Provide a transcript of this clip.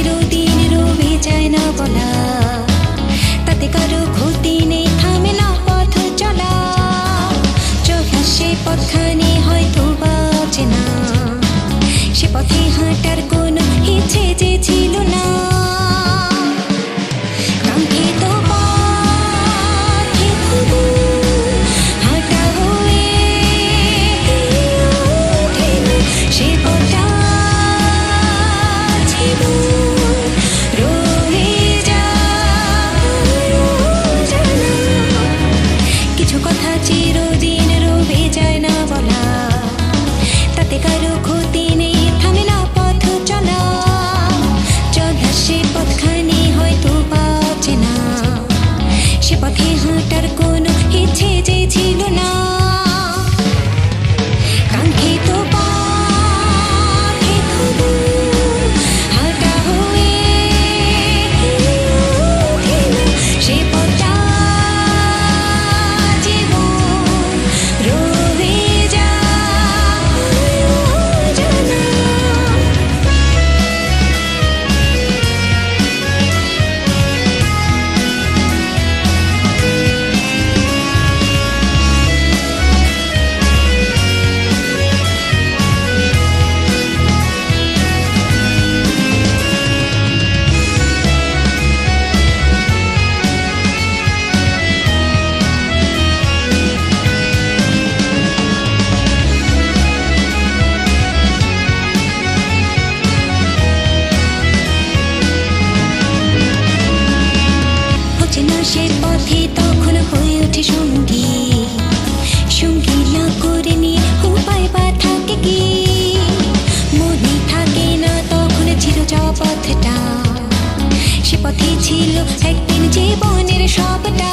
চিরদিন রবে যায় না বলা, তাতে কারো ক্ষতি নেই, থামে না পথ চলা। চোখে সে পথখানি হয়তো বা চেনা, সে পথে হাঁটার কোনো ইচ্ছে যে ছিল না। কাঙ্ক্ষিত পথে তবু হাঁটা হয়ে ওঠে না সে পথটা, জীবন রয়ে যায় অজানা। কিছু কথা চিরদিন রবে যায় না বলা, তাতে কারো ক্ষতি নেই, থামে না পথ চলা। চলা সে পথখানি হয়তো বা চেনা, সে পথে হাঁটার কোনো ইচ্ছে যে ছিল না। কাঙ্ক্ষিত পথে তবু হাঁটা হয়ে ওঠে না সে পথটা, জীবন রয়ে যায় অজানা। অচেনা সে পথে তখন হয়ে ওঠে সঙ্গী, সঙ্গী না করে নিয়ে উপায় বা থাকে কি? মনে থাকে না তখন ছিল যাওয়া পথটা, সে পথে ছিল একদিন জীবনের সবটা।